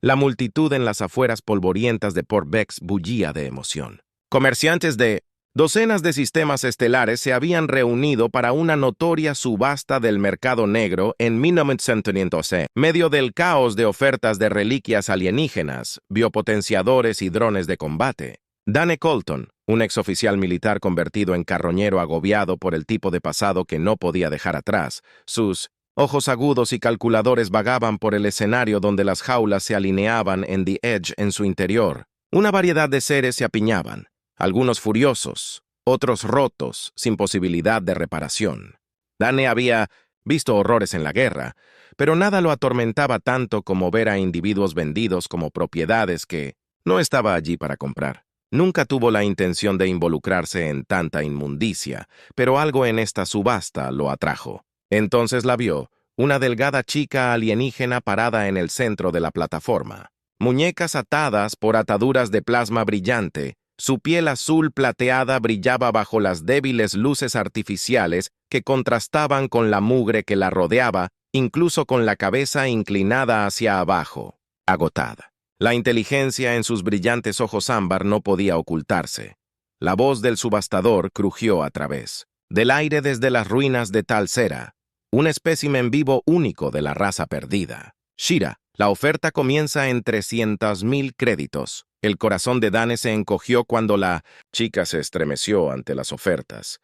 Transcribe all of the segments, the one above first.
La multitud en las afueras polvorientas de Port Bex bullía de emoción. Comerciantes de docenas de sistemas estelares se habían reunido para una notoria subasta del mercado negro en 1912, medio del caos de ofertas de reliquias alienígenas, biopotenciadores y drones de combate. Dane Colton, un exoficial militar convertido en carroñero agobiado por el tipo de pasado que no podía dejar atrás, sus ojos agudos y calculadores vagaban por el escenario donde las jaulas se alineaban en The Edge en su interior. Una variedad de seres se apiñaban, algunos furiosos, otros rotos, sin posibilidad de reparación. Dane había visto horrores en la guerra, pero nada lo atormentaba tanto como ver a individuos vendidos como propiedades que no estaba allí para comprar. Nunca tuvo la intención de involucrarse en tanta inmundicia, pero algo en esta subasta lo atrajo. Entonces la vio, una delgada chica alienígena parada en el centro de la plataforma. Muñecas atadas por ataduras de plasma brillante, su piel azul plateada brillaba bajo las débiles luces artificiales que contrastaban con la mugre que la rodeaba, incluso con la cabeza inclinada hacia abajo, agotada. La inteligencia en sus brillantes ojos ámbar no podía ocultarse. La voz del subastador crujió a través del aire desde las ruinas de Tal Cera, un espécimen vivo único de la raza perdida. Shira, la oferta comienza en 300,000 créditos. El corazón de Dane se encogió cuando la chica se estremeció ante las ofertas.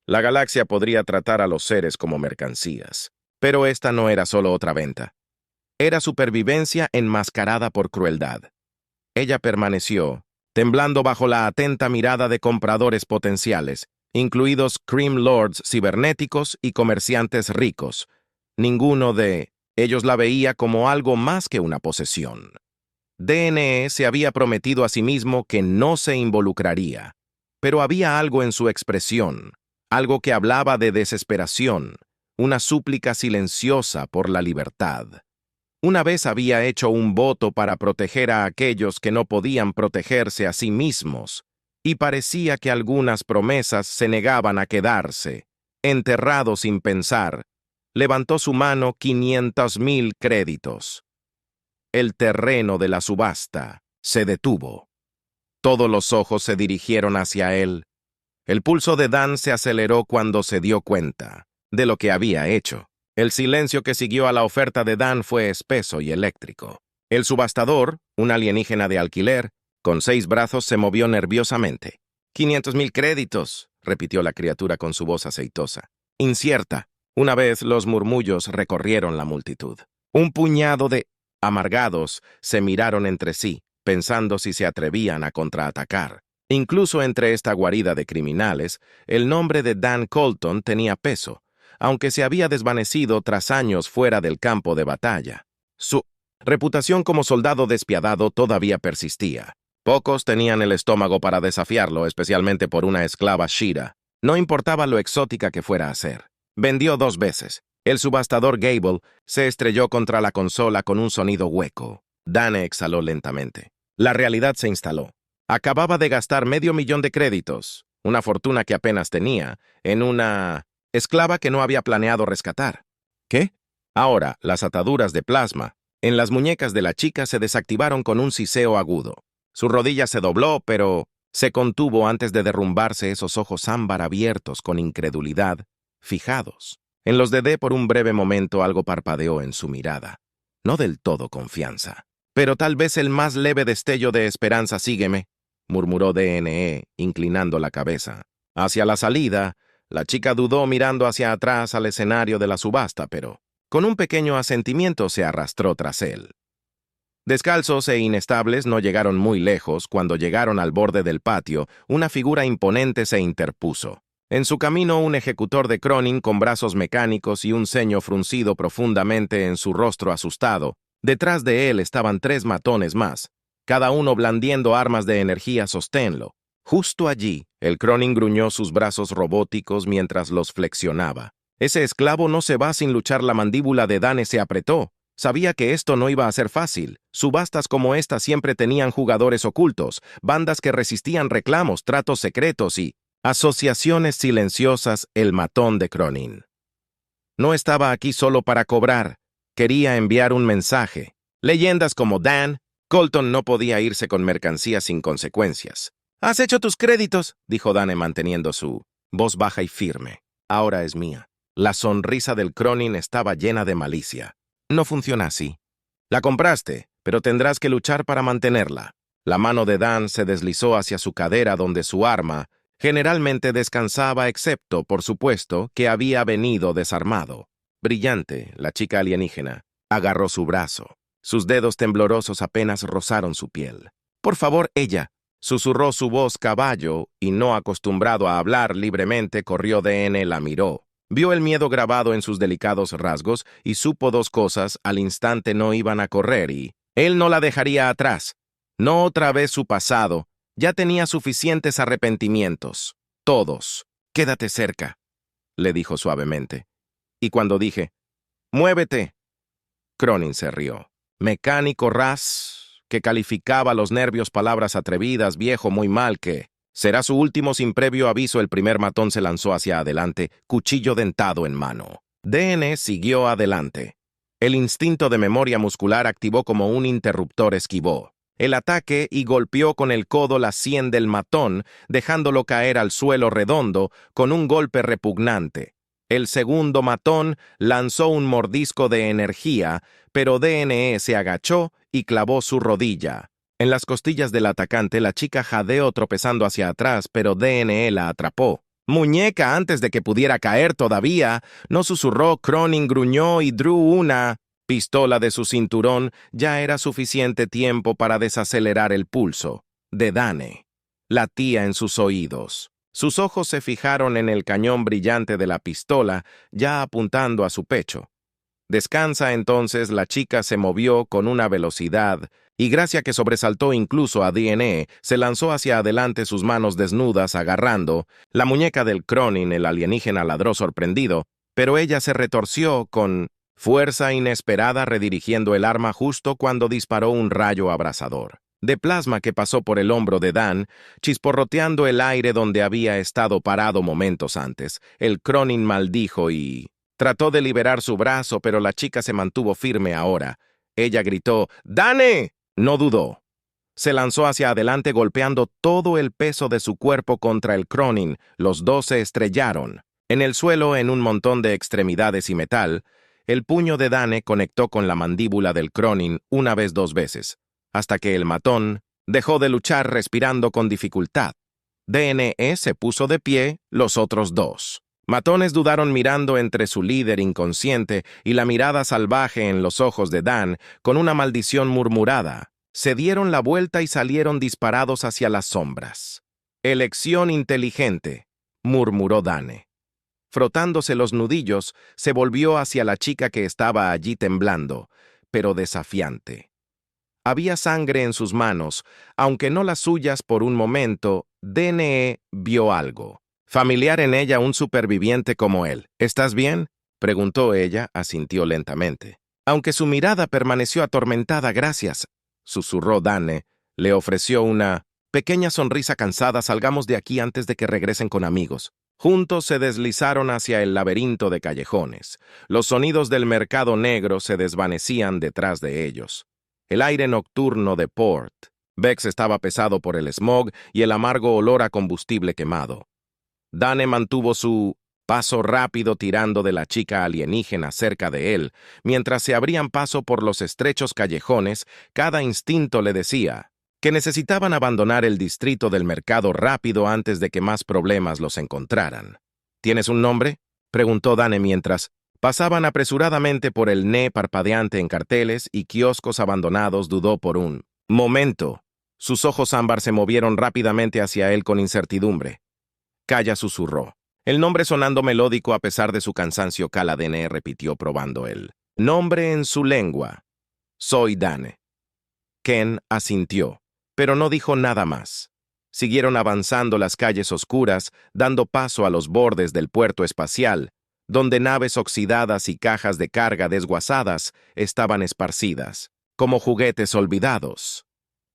La galaxia podría tratar a los seres como mercancías. Pero esta no era solo otra venta. Era supervivencia enmascarada por crueldad. Ella permaneció, temblando bajo la atenta mirada de compradores potenciales, incluidos Cream Lords cibernéticos y comerciantes ricos. Ninguno de ellos la veía como algo más que una posesión. DNE se había prometido a sí mismo que no se involucraría, pero había algo en su expresión, algo que hablaba de desesperación, una súplica silenciosa por la libertad. Una vez había hecho un voto para proteger a aquellos que no podían protegerse a sí mismos, y parecía que algunas promesas se negaban a quedarse, enterrado sin pensar. Levantó su mano 500,000 créditos. El terreno de la subasta se detuvo. Todos los ojos se dirigieron hacia él. El pulso de Dan se aceleró cuando se dio cuenta de lo que había hecho. El silencio que siguió a la oferta de Dan fue espeso y eléctrico. El subastador, un alienígena de alquiler, con 6 brazos, se movió nerviosamente. 500,000 créditos, repitió la criatura con su voz aceitosa. Incierta. Una vez los murmullos recorrieron la multitud. Un puñado de amargados se miraron entre sí, pensando si se atrevían a contraatacar. Incluso entre esta guarida de criminales, el nombre de Dan Colton tenía peso, aunque se había desvanecido tras años fuera del campo de batalla. Su reputación como soldado despiadado todavía persistía. Pocos tenían el estómago para desafiarlo, especialmente por una esclava Shira. No importaba lo exótica que fuera a ser. Vendió 2 veces. El subastador Gable se estrelló contra la consola con un sonido hueco. Dane exhaló lentamente. La realidad se instaló. Acababa de gastar $500,000 de créditos, una fortuna que apenas tenía, en una esclava que no había planeado rescatar. ¿Qué? Ahora, las ataduras de plasma en las muñecas de la chica se desactivaron con un siseo agudo. Su rodilla se dobló, pero se contuvo antes de derrumbarse esos ojos ámbar abiertos con incredulidad, fijados. En los de D por un breve momento algo parpadeó en su mirada. No del todo confianza, pero tal vez el más leve destello de esperanza. Sígueme, murmuró DNE, inclinando la cabeza. Hacia la salida, la chica dudó mirando hacia atrás al escenario de la subasta, pero con un pequeño asentimiento se arrastró tras él. Descalzos e inestables no llegaron muy lejos. Cuando llegaron al borde del patio, una figura imponente se interpuso. En su camino, un ejecutor de Cronin con brazos mecánicos y un ceño fruncido profundamente en su rostro asustado. Detrás de él estaban 3 matones más, cada uno blandiendo armas de energía sosténlo. Justo allí, el Cronin gruñó sus brazos robóticos mientras los flexionaba. Ese esclavo no se va sin luchar. La mandíbula de Dane se apretó. Sabía que esto no iba a ser fácil. Subastas como esta siempre tenían jugadores ocultos, bandas que resistían reclamos, tratos secretos y asociaciones silenciosas. El matón de Cronin no estaba aquí solo para cobrar. Quería enviar un mensaje. Leyendas como Dan, Colton no podía irse con mercancía sin consecuencias. «Has hecho tus créditos», dijo Dane manteniendo su voz baja y firme. «Ahora es mía». La sonrisa del Cronin estaba llena de malicia. «No funciona así. La compraste, pero tendrás que luchar para mantenerla». La mano de Dan se deslizó hacia su cadera donde su arma generalmente descansaba, excepto, por supuesto, que había venido desarmado. Brillante, la chica alienígena agarró su brazo. Sus dedos temblorosos apenas rozaron su piel. «Por favor, ella», susurró su voz caballo, y no acostumbrado a hablar libremente, corrió DN, la miró. Vio el miedo grabado en sus delicados rasgos y supo dos cosas: al instante no iban a correr y él no la dejaría atrás. No otra vez su pasado. Ya tenía suficientes arrepentimientos. Todos. «Quédate cerca», le dijo suavemente. Y cuando dije, «muévete», Cronin se rió. Mecánico ras, que calificaba los nervios, palabras atrevidas, viejo muy mal que... Será su último. Sin previo aviso, el primer matón se lanzó hacia adelante, cuchillo dentado en mano. DN siguió adelante. El instinto de memoria muscular activó como un interruptor, esquivó el ataque y golpeó con el codo la sien del matón, dejándolo caer al suelo redondo con un golpe repugnante. El segundo matón lanzó un mordisco de energía, pero DNE se agachó y clavó su rodilla. En las costillas del atacante, la chica jadeó tropezando hacia atrás, pero DNE la atrapó. «Muñeca», antes de que pudiera caer todavía, no susurró. Cronin gruñó y Drew una pistola de su cinturón. Ya era suficiente tiempo para desacelerar el pulso de Dane. Latía en sus oídos. Sus ojos se fijaron en el cañón brillante de la pistola, ya apuntando a su pecho. «Descansa». Entonces la chica se movió con una velocidad y gracia que sobresaltó incluso a DNE, se lanzó hacia adelante, sus manos desnudas agarrando la muñeca del Cronin. El alienígena ladró sorprendido, pero ella se retorció con fuerza inesperada, redirigiendo el arma justo cuando disparó un rayo abrasador de plasma que pasó por el hombro de Dan, chisporroteando el aire donde había estado parado momentos antes. El Cronin maldijo y trató de liberar su brazo, pero la chica se mantuvo firme ahora. Ella gritó, «¡Dane!». No dudó. Se lanzó hacia adelante golpeando todo el peso de su cuerpo contra el Cronin. Los dos se estrellaron en el suelo en un montón de extremidades y metal. El puño de Dane conectó con la mandíbula del Cronin una vez, dos veces, hasta que el matón dejó de luchar, respirando con dificultad. DNE se puso de pie, los otros dos matones dudaron, mirando entre su líder inconsciente y la mirada salvaje en los ojos de Dan con una maldición murmurada. Se dieron la vuelta y salieron disparados hacia las sombras. «Elección inteligente», murmuró Dane. Frotándose los nudillos, se volvió hacia la chica que estaba allí temblando, pero desafiante. Había sangre en sus manos, aunque no las suyas por un momento. DNE vio algo familiar en ella, un superviviente como él. «¿Estás bien?», preguntó ella. Asintió lentamente, aunque su mirada permaneció atormentada. «Gracias», susurró Dane. Le ofreció una pequeña sonrisa cansada. «Salgamos de aquí antes de que regresen con amigos». Juntos se deslizaron hacia el laberinto de callejones. Los sonidos del mercado negro se desvanecían detrás de ellos. El aire nocturno de Port Vex estaba pesado por el smog y el amargo olor a combustible quemado. Dane mantuvo su paso rápido, tirando de la chica alienígena cerca de él, mientras se abrían paso por los estrechos callejones. Cada instinto le decía que necesitaban abandonar el distrito del mercado rápido antes de que más problemas los encontraran. «¿Tienes un nombre?», preguntó Dane mientras pasaban apresuradamente por el NE parpadeante en carteles y kioscos abandonados. Dudó por un momento. Sus ojos ámbar se movieron rápidamente hacia él con incertidumbre. «Calla», susurró. El nombre sonando melódico a pesar de su cansancio. «Cala», DNE repitió, probando el nombre en su lengua. «Soy Dane». Ken asintió, pero no dijo nada más. Siguieron avanzando las calles oscuras, dando paso a los bordes del puerto espacial, donde naves oxidadas y cajas de carga desguazadas estaban esparcidas, como juguetes olvidados.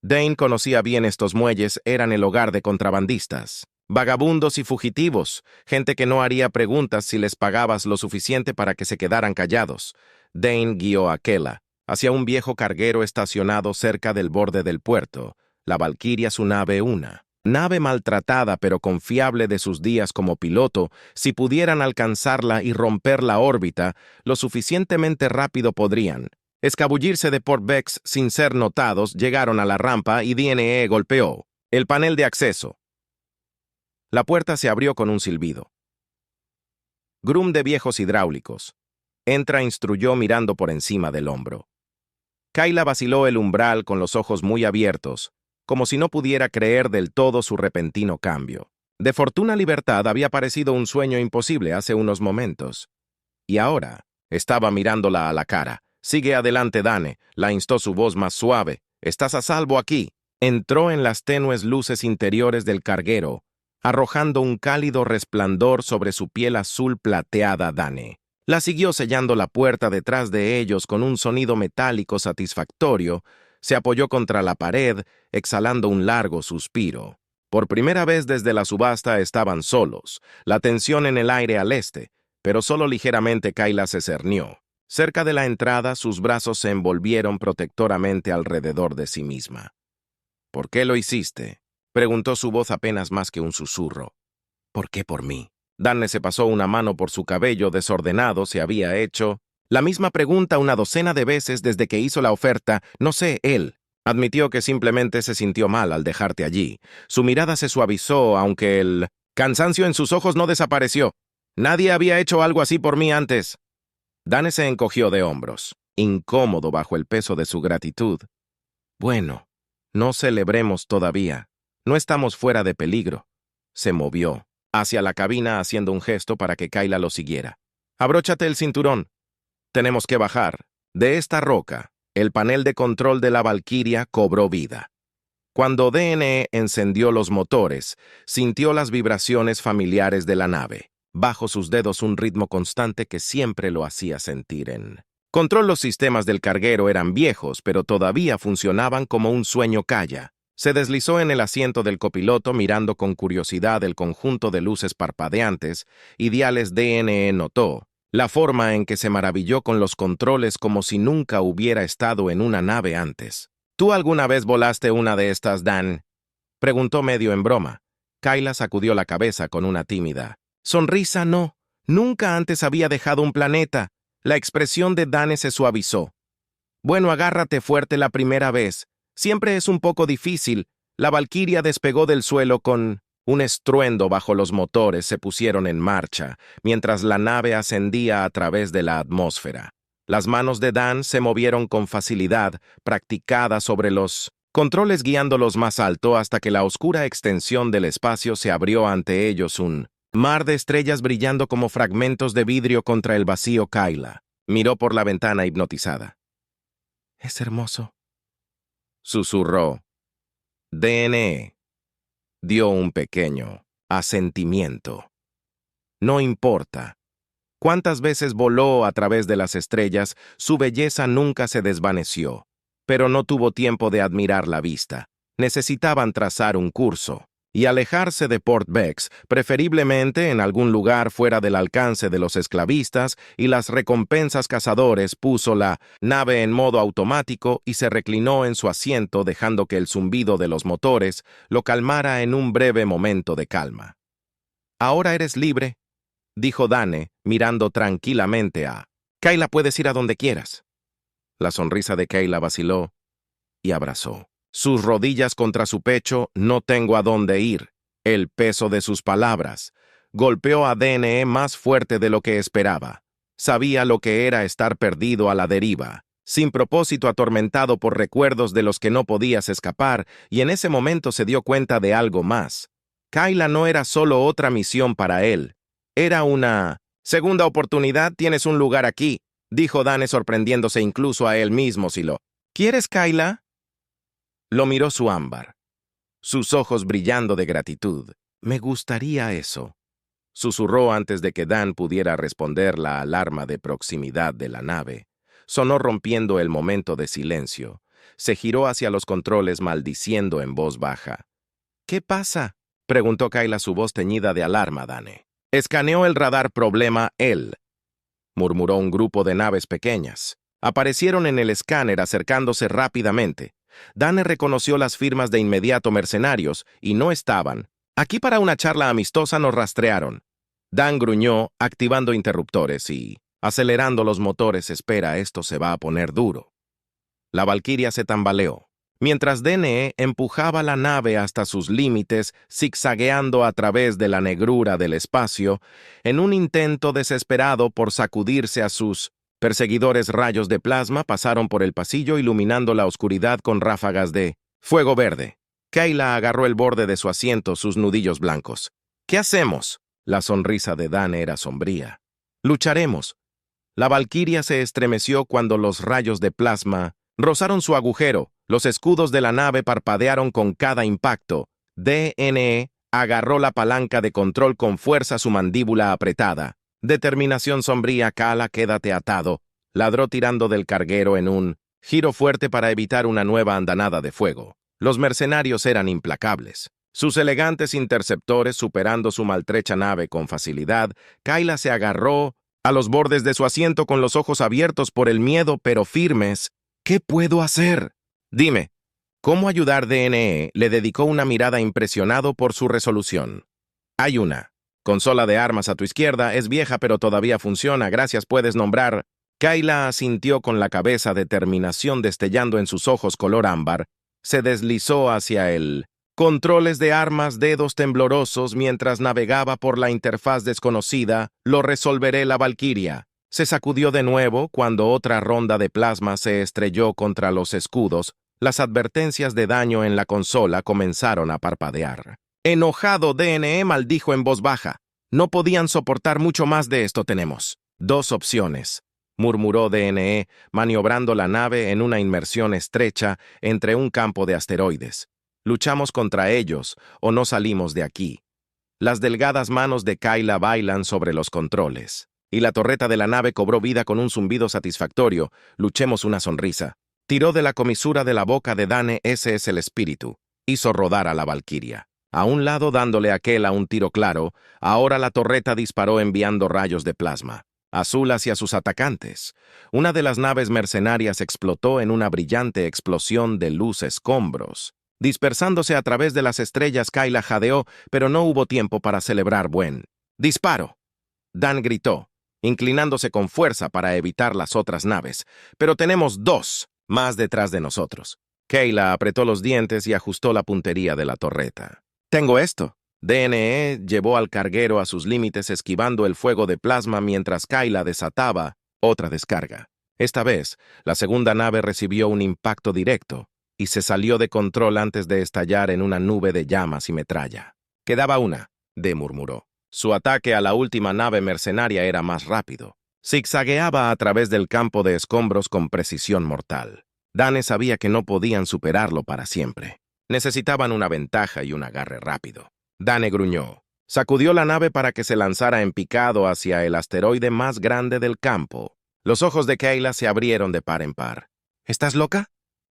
Dane conocía bien estos muelles. Eran el hogar de contrabandistas, vagabundos y fugitivos, gente que no haría preguntas si les pagabas lo suficiente para que se quedaran callados. Dane guió a Kela hacia un viejo carguero estacionado cerca del borde del puerto, la Valkyria su nave 1. Nave maltratada pero confiable de sus días como piloto, si pudieran alcanzarla y romper la órbita, lo suficientemente rápido podrían escabullirse de Port Vex sin ser notados. Llegaron a la rampa y DNE golpeó el panel de acceso. La puerta se abrió con un silbido. Groom de viejos hidráulicos. Entra, instruyó mirando por encima del hombro. Kayla vaciló el umbral con los ojos muy abiertos, como si no pudiera creer del todo su repentino cambio. De fortuna libertad había parecido un sueño imposible hace unos momentos. Y ahora estaba mirándola a la cara. «Sigue adelante, Dane», la instó su voz más suave. «Estás a salvo aquí». Entró en las tenues luces interiores del carguero, arrojando un cálido resplandor sobre su piel azul plateada. Dane la siguió sellando la puerta detrás de ellos con un sonido metálico satisfactorio. Se apoyó contra la pared, exhalando un largo suspiro. Por primera vez desde la subasta estaban solos, la tensión en el aire al este, pero solo ligeramente. Kayla se cernió. Cerca de la entrada, sus brazos se envolvieron protectoramente alrededor de sí misma. «¿Por qué lo hiciste?», preguntó su voz apenas más que un susurro. «¿Por qué por mí?». Dane se pasó una mano por su cabello desordenado. Se había hecho la misma pregunta una docena de veces desde que hizo la oferta. «No sé», él admitió que simplemente se sintió mal al dejarte allí. Su mirada se suavizó, aunque el cansancio en sus ojos no desapareció. «Nadie había hecho algo así por mí antes». Dane se encogió de hombros, incómodo bajo el peso de su gratitud. «Bueno, no celebremos todavía. No estamos fuera de peligro». Se movió hacia la cabina haciendo un gesto para que Kayla lo siguiera. «Abróchate el cinturón. Tenemos que bajar». De esta roca, el panel de control de la Valkyria cobró vida. Cuando DNE encendió los motores, sintió las vibraciones familiares de la nave. Bajo sus dedos un ritmo constante que siempre lo hacía sentir en control. Los sistemas del carguero eran viejos, pero todavía funcionaban como un sueño. Kayla se deslizó en el asiento del copiloto mirando con curiosidad el conjunto de luces parpadeantes y diales. DNE notó la forma en que se maravilló con los controles, como si nunca hubiera estado en una nave antes. «¿Tú alguna vez volaste una de estas, Dan?», preguntó medio en broma. Kayla sacudió la cabeza con una tímida sonrisa. «No, nunca antes había dejado un planeta». La expresión de Dane se suavizó. «Bueno, agárrate fuerte la primera vez. Siempre es un poco difícil». La Valkyria despegó del suelo con un estruendo. Bajo los motores se pusieron en marcha, mientras la nave ascendía a través de la atmósfera. Las manos de Dan se movieron con facilidad, practicada sobre los controles, guiándolos más alto hasta que la oscura extensión del espacio se abrió ante ellos, un mar de estrellas brillando como fragmentos de vidrio contra el vacío. Kayla miró por la ventana hipnotizada. «Es hermoso», susurró. DNE dio un pequeño asentimiento. No importa cuántas veces voló a través de las estrellas, su belleza nunca se desvaneció, pero no tuvo tiempo de admirar la vista. Necesitaban trazar un curso y alejarse de Port Vex, preferiblemente en algún lugar fuera del alcance de los esclavistas y las recompensas cazadores. Puso la nave en modo automático y se reclinó en su asiento, dejando que el zumbido de los motores lo calmara en un breve momento de calma. «Ahora eres libre», dijo Dane, mirando tranquilamente a Kayla. «Puedes ir a donde quieras». La sonrisa de Kayla vaciló y abrazó sus rodillas contra su pecho. «No tengo a dónde ir». El peso de sus palabras golpeó a DNE más fuerte de lo que esperaba. Sabía lo que era estar perdido a la deriva, sin propósito, atormentado por recuerdos de los que no podías escapar, y en ese momento se dio cuenta de algo más. Kayla no era solo otra misión para él. Era una segunda oportunidad. «Tienes un lugar aquí», dijo Dane, sorprendiéndose incluso a él mismo. «Si lo quieres, Kayla». Lo miró su ámbar, sus ojos brillando de gratitud. «Me gustaría eso», susurró antes de que Dan pudiera responder. La alarma de proximidad de la nave sonó, rompiendo el momento de silencio. Se giró hacia los controles, maldiciendo en voz baja. «¿Qué pasa?», preguntó Kayla, su voz teñida de alarma. Dane escaneó el radar. «Problema, él», murmuró. «Un grupo de naves pequeñas Aparecieron en el escáner acercándose rápidamente. Dane reconoció las firmas de inmediato mercenarios y no estaban. Aquí para una charla amistosa nos rastrearon. Dan gruñó, activando interruptores y, acelerando los motores, espera, esto se va a poner duro. La Valquiria se tambaleó, mientras DNE empujaba la nave hasta sus límites, zigzagueando a través de la negrura del espacio, en un intento desesperado por sacudirse a sus perseguidores. Rayos de plasma pasaron por el pasillo iluminando la oscuridad con ráfagas de fuego verde. Kayla agarró el borde de su asiento, sus nudillos blancos. ¿Qué hacemos? La sonrisa de Dan era sombría. Lucharemos. La Valquiria se estremeció cuando los rayos de plasma rozaron su agujero. Los escudos de la nave parpadearon con cada impacto. DNE agarró la palanca de control con fuerza, su mandíbula apretada. Determinación sombría. Kala, quédate atado. Ladró tirando del carguero en un giro fuerte para evitar una nueva andanada de fuego. Los mercenarios eran implacables. Sus elegantes interceptores superando su maltrecha nave con facilidad. Kayla se agarró a los bordes de su asiento con los ojos abiertos por el miedo, pero firmes. ¿Qué puedo hacer? Dime, ¿cómo ayudar? DNE le dedicó una mirada impresionado por su resolución. Hay una consola de armas a tu izquierda, es vieja pero todavía funciona, gracias, puedes nombrar. Kayla asintió con la cabeza, determinación destellando en sus ojos color ámbar. Se deslizó hacia él. Controles de armas, dedos temblorosos mientras navegaba por la interfaz desconocida. Lo resolveré. La Valquiria se sacudió de nuevo cuando otra ronda de plasma se estrelló contra los escudos. Las advertencias de daño en la consola comenzaron a parpadear. Enojado, DNE maldijo en voz baja. No podían soportar mucho más de esto. Tenemos dos opciones, murmuró DNE, maniobrando la nave en una inmersión estrecha entre un campo de asteroides. Luchamos contra ellos o no salimos de aquí. Las delgadas manos de Kayla bailan sobre los controles, y la torreta de la nave cobró vida con un zumbido satisfactorio. Luchemos. Una sonrisa tiró de la comisura de la boca de Dane. Ese es el espíritu. Hizo rodar a la Valquiria a un lado, dándole a Kayla un tiro claro. Ahora la torreta disparó enviando rayos de plasma azul hacia sus atacantes. Una de las naves mercenarias explotó en una brillante explosión de luz escombros. Dispersándose a través de las estrellas, Kayla jadeó, pero no hubo tiempo para celebrar. Buen disparo. Dan gritó, inclinándose con fuerza para evitar las otras naves. Pero tenemos dos más detrás de nosotros. Kayla apretó los dientes y ajustó la puntería de la torreta. Tengo esto. DNE llevó al carguero a sus límites, esquivando el fuego de plasma mientras Kayla desataba otra descarga. Esta vez, la segunda nave recibió un impacto directo y se salió de control antes de estallar en una nube de llamas y metralla. Quedaba una, D murmuró. Su ataque a la última nave mercenaria era más rápido. Zigzagueaba a través del campo de escombros con precisión mortal. Dane sabía que no podían superarlo para siempre. Necesitaban una ventaja y un agarre rápido. Dane gruñó. Sacudió la nave para que se lanzara en picado hacia el asteroide más grande del campo. Los ojos de Kayla se abrieron de par en par. ¿Estás loca?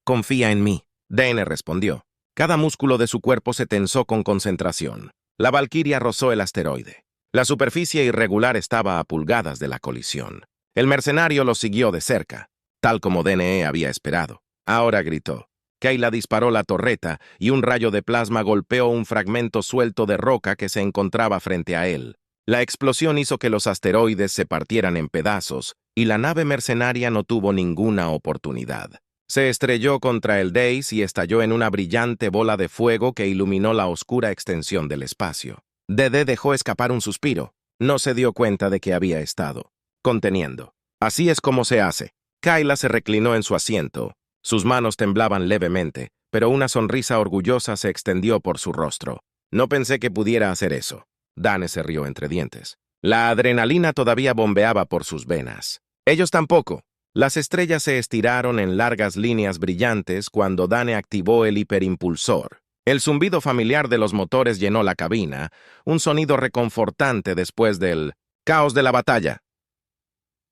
Confía en mí, Dane respondió. Cada músculo de su cuerpo se tensó con concentración. La Valquiria rozó el asteroide. La superficie irregular estaba a pulgadas de la colisión. El mercenario lo siguió de cerca, tal como DNE había esperado. Ahora gritó. Kayla disparó la torreta y un rayo de plasma golpeó un fragmento suelto de roca que se encontraba frente a él. La explosión hizo que los asteroides se partieran en pedazos y la nave mercenaria no tuvo ninguna oportunidad. Se estrelló contra el Dace y estalló en una brillante bola de fuego que iluminó la oscura extensión del espacio. DD dejó escapar un suspiro. No se dio cuenta de que había estado conteniendo. Así es como se hace. Kayla se reclinó en su asiento. Sus manos temblaban levemente, pero una sonrisa orgullosa se extendió por su rostro. No pensé que pudiera hacer eso. Dane se rió entre dientes. La adrenalina todavía bombeaba por sus venas. Ellos tampoco. Las estrellas se estiraron en largas líneas brillantes cuando Dane activó el hiperimpulsor. El zumbido familiar de los motores llenó la cabina, un sonido reconfortante después del caos de la batalla.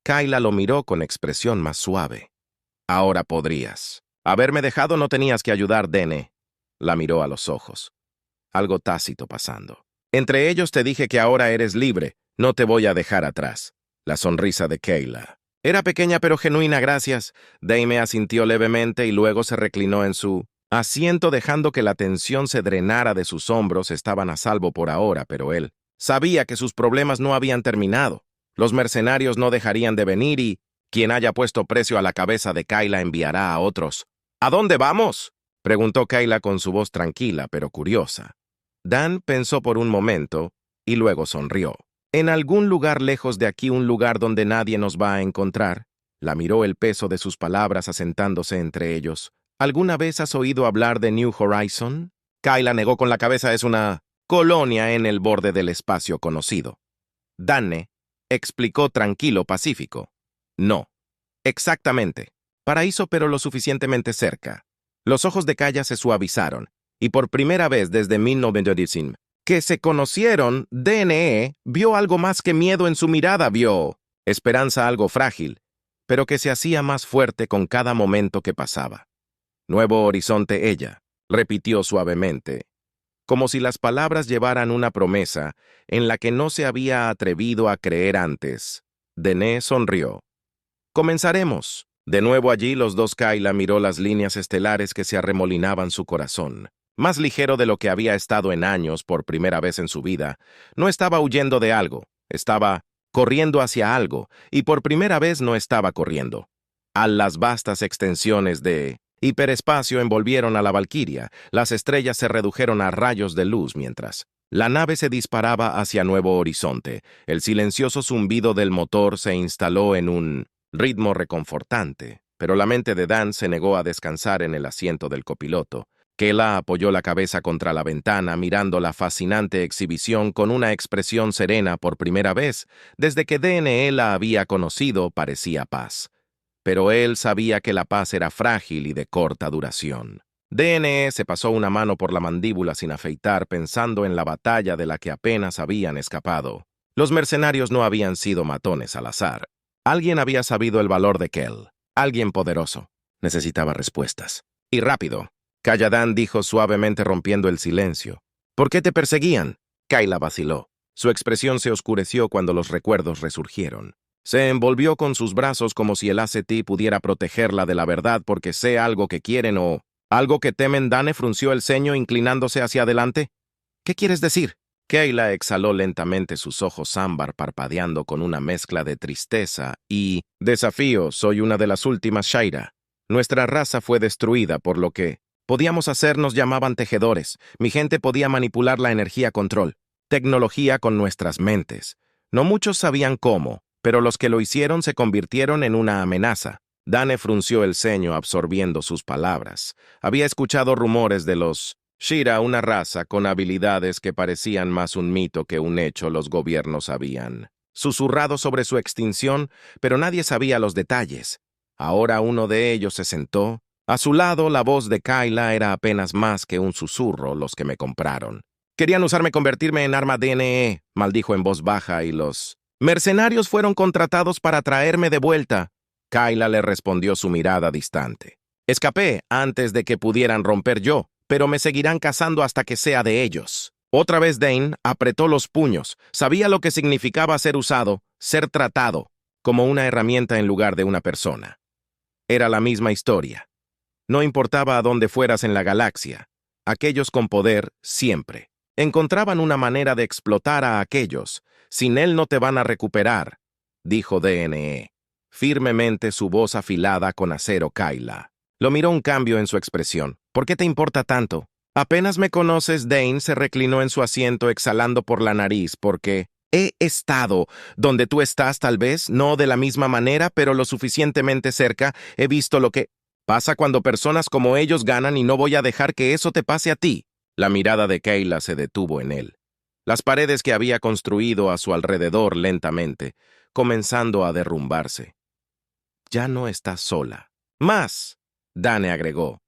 Kayla lo miró con expresión más suave. Ahora podrías. Haberme dejado, no tenías que ayudar, Dene. La miró a los ojos. Algo tácito pasando. Entre ellos te dije que ahora eres libre. No te voy a dejar atrás. La sonrisa de Kayla Era pequeña pero genuina, gracias. Dane asintió levemente y luego se reclinó en su asiento dejando que la tensión se drenara de sus hombros. Estaban a salvo por ahora, pero él sabía que sus problemas no habían terminado. Los mercenarios no dejarían de venir y quien haya puesto precio a la cabeza de Kayla enviará a otros. ¿A dónde vamos?, preguntó Kayla con su voz tranquila pero curiosa. Dan pensó por un momento y luego sonrió. En algún lugar lejos de aquí, un lugar donde nadie nos va a encontrar. La miró el peso de sus palabras asentándose entre ellos. ¿Alguna vez has oído hablar de New Horizon? Kayla negó con la cabeza. Es una colonia en el borde del espacio conocido. Danne explicó tranquilo, pacífico. No. Exactamente. Paraíso, pero lo suficientemente cerca. Los ojos de Kayla se suavizaron, y por primera vez desde 1919, que se conocieron, Dane vio algo más que miedo en su mirada, vio esperanza, algo frágil, pero que se hacía más fuerte con cada momento que pasaba. Nuevo horizonte, ella repitió suavemente, como si las palabras llevaran una promesa en la que no se había atrevido a creer antes. Dane sonrió. Comenzaremos. De nuevo allí, los dos. Kayla miró las líneas estelares que se arremolinaban su corazón. Más ligero de lo que había estado en años por primera vez en su vida. No estaba huyendo de algo, estaba corriendo hacia algo, y por primera vez no estaba corriendo. A las vastas extensiones de hiperespacio envolvieron a la Valquiria, las estrellas se redujeron a rayos de luz mientras la nave se disparaba hacia Nuevo Horizonte. El silencioso zumbido del motor se instaló en un ritmo reconfortante, pero la mente de Dan se negó a descansar en el asiento del copiloto. Kayla apoyó la cabeza contra la ventana, mirando la fascinante exhibición con una expresión serena. Por primera vez, desde que Dane la había conocido, parecía paz. Pero él sabía que la paz era frágil y de corta duración. Dane se pasó una mano por la mandíbula sin afeitar, pensando en la batalla de la que apenas habían escapado. Los mercenarios no habían sido matones al azar. Alguien había sabido el valor de Kell. Alguien poderoso. Necesitaba respuestas. Y rápido. Calla, Dan dijo suavemente, rompiendo el silencio. ¿Por qué te perseguían? Kayla vaciló. Su expresión se oscureció cuando los recuerdos resurgieron. Se envolvió con sus brazos como si el ACT pudiera protegerla de la verdad porque sé algo que quieren o algo que temen. Dane frunció el ceño inclinándose hacia adelante. ¿Qué quieres decir? Kayla exhaló lentamente, sus ojos ámbar parpadeando con una mezcla de tristeza y desafío. Soy una de las últimas Shayra. Nuestra raza fue destruida, por lo que podíamos hacer, nos llamaban tejedores. Mi gente podía manipular la energía control, tecnología con nuestras mentes. No muchos sabían cómo, pero los que lo hicieron se convirtieron en una amenaza. Dane frunció el ceño, absorbiendo sus palabras. Había escuchado rumores de los Shira, una raza con habilidades que parecían más un mito que un hecho. Los gobiernos habían susurrado sobre su extinción, pero nadie sabía los detalles. Ahora uno de ellos se sentó. A su lado, la voz de Kayla era apenas más que un susurro. Los que me compraron querían usarme, convertirme en arma. Dane maldijo en voz baja, y los mercenarios fueron contratados para traerme de vuelta. Kayla le respondió, su mirada distante. Escapé antes de que pudieran romper yo, pero me seguirán cazando hasta que sea de ellos. Otra vez Dane apretó los puños. Sabía lo que significaba ser usado, ser tratado, como una herramienta en lugar de una persona. Era la misma historia. No importaba a dónde fueras en la galaxia, aquellos con poder siempre encontraban una manera de explotar a aquellos. Sin él no te van a recuperar, dijo Dane, firmemente, su voz afilada con acero. Kayla lo miró, un cambio en su expresión. ¿Por qué te importa tanto? Apenas me conoces. Dane se reclinó en su asiento, exhalando por la nariz. Porque he estado donde tú estás, tal vez no de la misma manera, pero lo suficientemente cerca. He visto lo que pasa cuando personas como ellos ganan, y no voy a dejar que eso te pase a ti. La mirada de Kayla se detuvo en él. Las paredes que había construido a su alrededor lentamente, comenzando a derrumbarse. Ya no estás sola. Más, Dane agregó.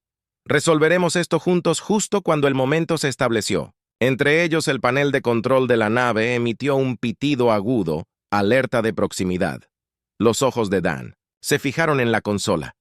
Resolveremos esto juntos justo cuando el momento se estableció. Entre ellos, el panel de control de la nave emitió un pitido agudo, alerta de proximidad. Los ojos de Dan se fijaron en la consola.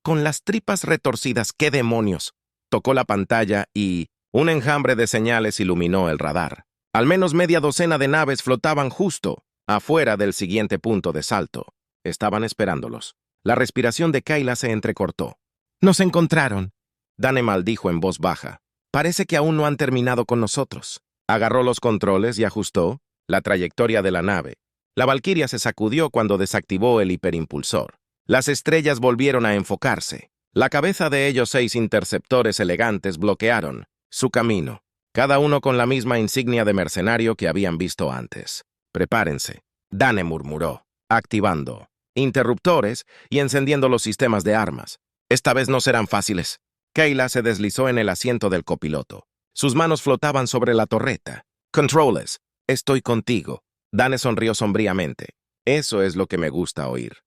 Con las tripas retorcidas, ¿qué demonios? Tocó la pantalla y un enjambre de señales iluminó el radar. Al menos media docena de naves flotaban justo afuera del siguiente punto de salto. Estaban esperándolos. La respiración de Kayla se entrecortó. «Nos encontraron», Dane maldijo en voz baja. «Parece que aún no han terminado con nosotros». Agarró los controles y ajustó la trayectoria de la nave. La Valquiria se sacudió cuando desactivó el hiperimpulsor. Las estrellas volvieron a enfocarse. La cabeza de ellos 6 interceptores elegantes bloquearon su camino, cada uno con la misma insignia de mercenario que habían visto antes. «Prepárense», Dane murmuró, activando interruptores y encendiendo los sistemas de armas. «Esta vez no serán fáciles». Kayla se deslizó en el asiento del copiloto. Sus manos flotaban sobre la torreta. «Controles, estoy contigo». Dane sonrió sombríamente. «Eso es lo que me gusta oír».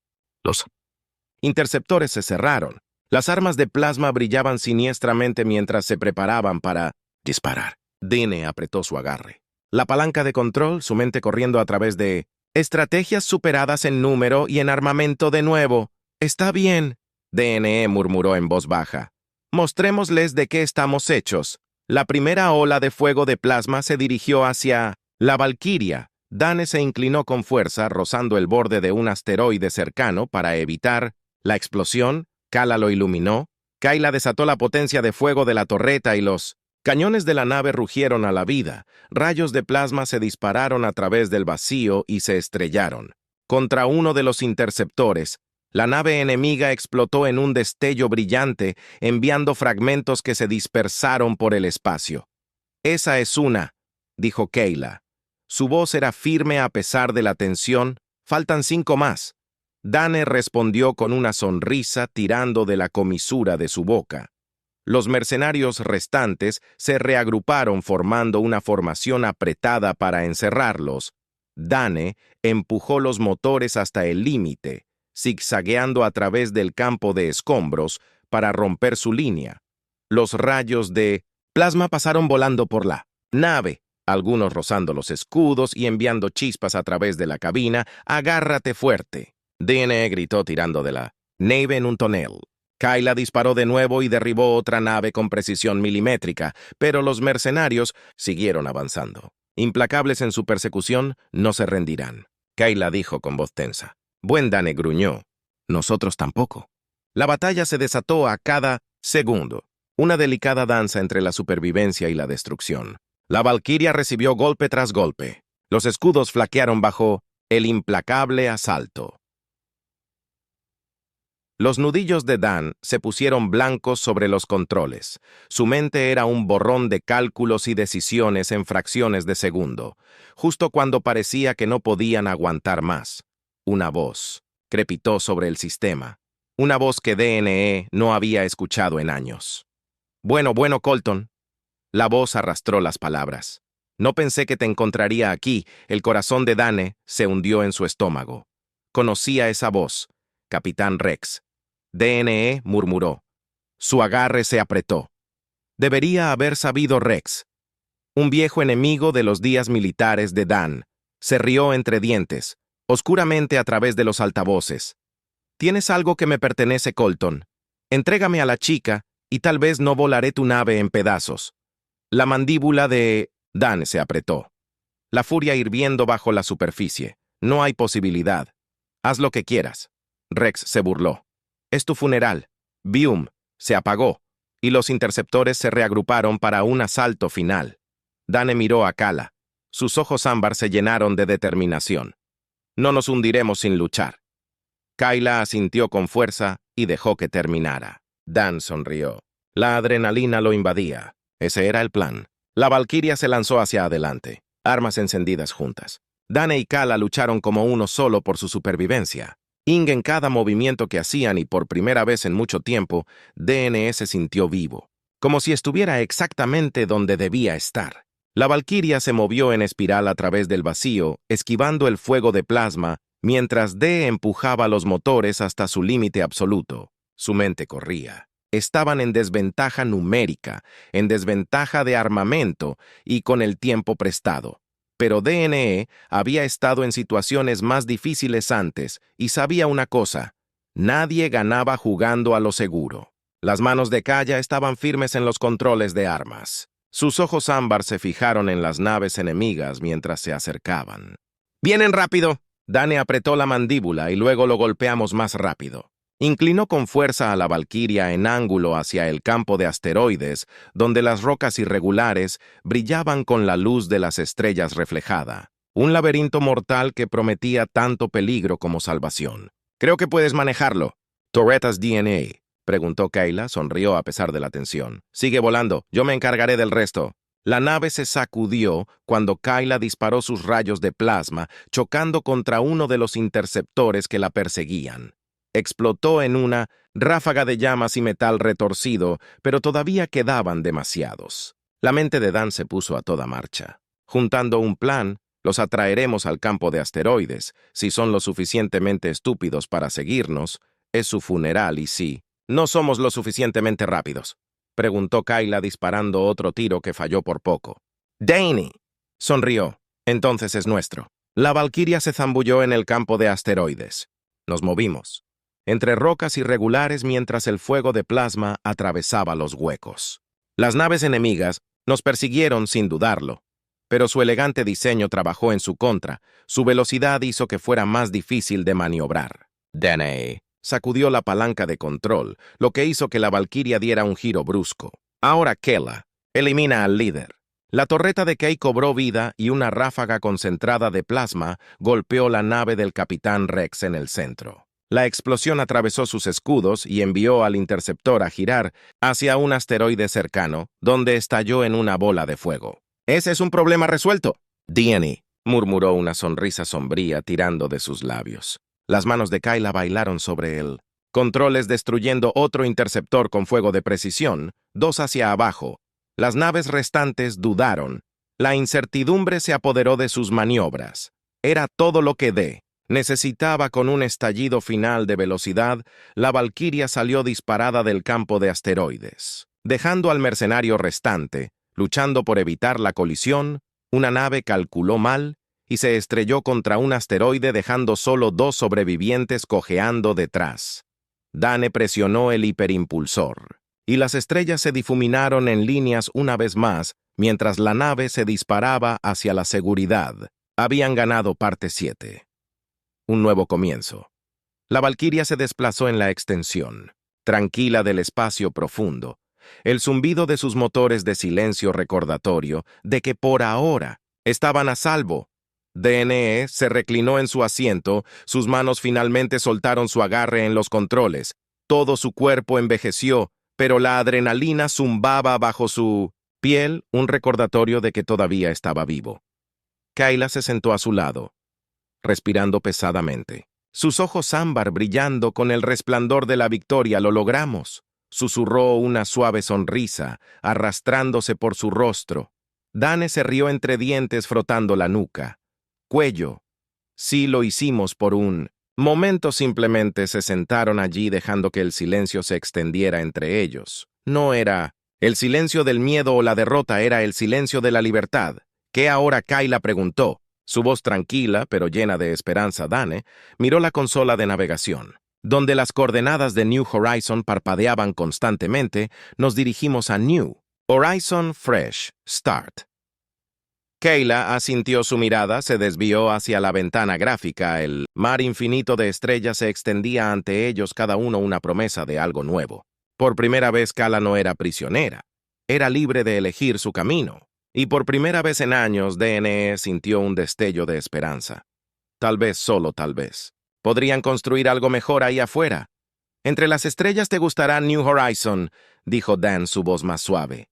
Los interceptores se cerraron. Las armas de plasma brillaban siniestramente mientras se preparaban para disparar. Dane apretó su agarre. La palanca de control, su mente corriendo a través de estrategias superadas en número y en armamento de nuevo. «Está bien», DNE murmuró en voz baja. «Mostrémosles de qué estamos hechos». La primera ola de fuego de plasma se dirigió hacia la Valquiria. Dane se inclinó con fuerza, rozando el borde de un asteroide cercano para evitar la explosión. Kala lo iluminó. Kayla desató la potencia de fuego de la torreta y los cañones de la nave rugieron a la vida. Rayos de plasma se dispararon a través del vacío y se estrellaron contra uno de los interceptores. La nave enemiga explotó en un destello brillante, enviando fragmentos que se dispersaron por el espacio. «Esa es una», dijo Kayla. Su voz era firme a pesar de la tensión. «Faltan 5 más». Dane respondió con una sonrisa tirando de la comisura de su boca. Los mercenarios restantes se reagruparon formando una formación apretada para encerrarlos. Dane empujó los motores hasta el límite, zigzagueando a través del campo de escombros para romper su línea. Los rayos de plasma pasaron volando por la nave, algunos rozando los escudos y enviando chispas a través de la cabina. «Agárrate fuerte», DNE gritó tirando de la nave en un tonel. Kayla disparó de nuevo y derribó otra nave con precisión milimétrica, pero los mercenarios siguieron avanzando. Implacables en su persecución, no se rendirán. Kayla dijo con voz tensa. Buen Dane gruñó. Nosotros tampoco. La batalla se desató a cada segundo, una delicada danza entre la supervivencia y la destrucción. La Valquiria recibió golpe tras golpe. Los escudos flaquearon bajo el implacable asalto. Los nudillos de Dan se pusieron blancos sobre los controles. Su mente era un borrón de cálculos y decisiones en fracciones de segundo, justo cuando parecía que no podían aguantar más. Una voz crepitó sobre el sistema, una voz que DNE no había escuchado en años. Bueno, Colton. La voz arrastró las palabras. No pensé que te encontraría aquí. El corazón de Dane se hundió en su estómago. Conocía esa voz. Capitán Rex. DNE murmuró. Su agarre se apretó. Debería haber sabido Rex. Un viejo enemigo de los días militares de Dan. Se rió entre dientes, oscuramente a través de los altavoces. Tienes algo que me pertenece, Colton. Entrégame a la chica y tal vez no volaré tu nave en pedazos. La mandíbula de Dan se apretó. La furia hirviendo bajo la superficie. No hay posibilidad. Haz lo que quieras. Rex se burló. Es tu funeral. Bium se apagó, y los interceptores se reagruparon para un asalto final. Dane miró a Kala. Sus ojos ámbar se llenaron de determinación. No nos hundiremos sin luchar. Kayla asintió con fuerza y dejó que terminara. Dan sonrió. La adrenalina lo invadía. Ese era el plan. La Valquiria se lanzó hacia adelante, armas encendidas juntas. Dane y Kala lucharon como uno solo por su supervivencia. En cada movimiento que hacían y por primera vez en mucho tiempo, DNE se sintió vivo, como si estuviera exactamente donde debía estar. La Valquiria se movió en espiral a través del vacío, esquivando el fuego de plasma, mientras D empujaba los motores hasta su límite absoluto. Su mente corría. Estaban en desventaja numérica, en desventaja de armamento y con el tiempo prestado. Pero DNE había estado en situaciones más difíciles antes y sabía una cosa: nadie ganaba jugando a lo seguro. Las manos de Kaya estaban firmes en los controles de armas. Sus ojos ámbar se fijaron en las naves enemigas mientras se acercaban. «¡Vienen rápido!», Dane apretó la mandíbula y luego lo golpeamos más rápido. Inclinó con fuerza a la valquiria en ángulo hacia el campo de asteroides, donde las rocas irregulares brillaban con la luz de las estrellas reflejada. Un laberinto mortal que prometía tanto peligro como salvación. «Creo que puedes manejarlo». «¿Torretas DNA?» preguntó Kayla, sonrió a pesar de la tensión. «Sigue volando, yo me encargaré del resto». La nave se sacudió cuando Kayla disparó sus rayos de plasma, chocando contra uno de los interceptores que la perseguían. Explotó en una ráfaga de llamas y metal retorcido, pero todavía quedaban demasiados. La mente de Dan se puso a toda marcha. Juntando un plan, los atraeremos al campo de asteroides. Si son lo suficientemente estúpidos para seguirnos, es su funeral y sí. «No somos lo suficientemente rápidos», preguntó Kayla disparando otro tiro que falló por poco. «Danny», sonrió. «Entonces es nuestro». La valquiria se zambulló en el campo de asteroides. Nos movimos entre rocas irregulares mientras el fuego de plasma atravesaba los huecos. Las naves enemigas nos persiguieron sin dudarlo, pero su elegante diseño trabajó en su contra. Su velocidad hizo que fuera más difícil de maniobrar. Danny sacudió la palanca de control, lo que hizo que la valquiria diera un giro brusco. Ahora Kayla elimina al líder. La torreta de Kay cobró vida y una ráfaga concentrada de plasma golpeó la nave del Capitán Rex en el centro. La explosión atravesó sus escudos y envió al interceptor a girar hacia un asteroide cercano, donde estalló en una bola de fuego. «Ese es un problema resuelto», Danny murmuró una sonrisa sombría tirando de sus labios. Las manos de Kayla bailaron sobre él. Controles destruyendo otro interceptor con fuego de precisión, 2 hacia abajo. Las naves restantes dudaron. La incertidumbre se apoderó de sus maniobras. Era todo lo que necesitaba. Con un estallido final de velocidad, la valquiria salió disparada del campo de asteroides. Dejando al mercenario restante, luchando por evitar la colisión, una nave calculó mal y se estrelló contra un asteroide dejando solo 2 sobrevivientes cojeando detrás. Dane presionó el hiperimpulsor, y las estrellas se difuminaron en líneas una vez más mientras la nave se disparaba hacia la seguridad. Habían ganado parte 7. Un nuevo comienzo. La valquiria se desplazó en la extensión, tranquila del espacio profundo, el zumbido de sus motores de silencio recordatorio de que por ahora estaban a salvo. DNE se reclinó en su asiento, sus manos finalmente soltaron su agarre en los controles. Todo su cuerpo envejeció, pero la adrenalina zumbaba bajo su piel, un recordatorio de que todavía estaba vivo. Kayla se sentó a su lado, respirando pesadamente. Sus ojos ámbar brillando con el resplandor de la victoria. «Lo logramos», susurró una suave sonrisa, arrastrándose por su rostro. Dane se rió entre dientes frotando la nuca. «Cuello. Sí, lo hicimos por un momento». Simplemente se sentaron allí dejando que el silencio se extendiera entre ellos. No era el silencio del miedo o la derrota, era el silencio de la libertad. «¿Qué ahora?», Kayla preguntó. Su voz tranquila, pero llena de esperanza. Dane miró la consola de navegación, donde las coordenadas de New Horizon parpadeaban constantemente. «Nos dirigimos a New Horizon Fresh Start». Kayla asintió. Su mirada se desvió hacia la ventana gráfica. El mar infinito de estrellas se extendía ante ellos, cada uno una promesa de algo nuevo. Por primera vez Kayla no era prisionera. Era libre de elegir su camino. Y por primera vez en años, DNE sintió un destello de esperanza. Tal vez, solo tal vez, podrían construir algo mejor ahí afuera. «Entre las estrellas te gustará New Horizon», dijo Dan, su voz más suave.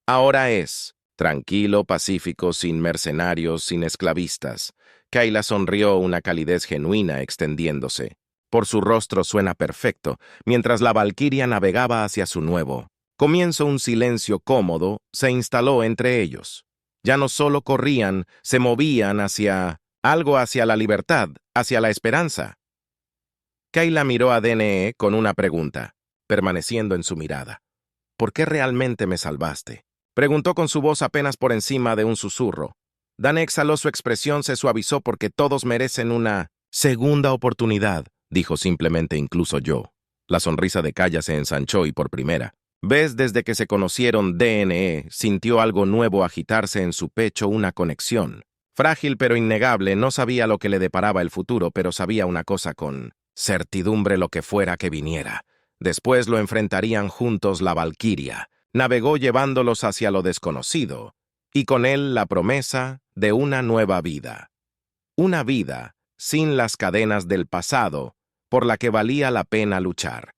«Ahora es tranquilo, pacífico, sin mercenarios, sin esclavistas». Kayla sonrió, una calidez genuina extendiéndose. Por su rostro suena perfecto, mientras la valquiria navegaba hacia su nuevo comienzo. Un silencio cómodo se instaló entre ellos. Ya no solo corrían, se movían hacia algo, hacia la libertad, hacia la esperanza. Kayla miró a DNE con una pregunta, permaneciendo en su mirada. «¿Por qué realmente me salvaste?», preguntó con su voz apenas por encima de un susurro. Dan exhaló, su expresión se suavizó. «Porque todos merecen una segunda oportunidad», dijo simplemente. «Incluso yo». La sonrisa de Kayla se ensanchó y por primera vez desde que se conocieron, DNE sintió algo nuevo agitarse en su pecho, una conexión. Frágil pero innegable, no sabía lo que le deparaba el futuro, pero sabía una cosa con certidumbre: lo que fuera que viniera. Después lo enfrentarían juntos la Valquiria. Navegó llevándolos hacia lo desconocido, y con él la promesa de una nueva vida. Una vida sin las cadenas del pasado, por la que valía la pena luchar.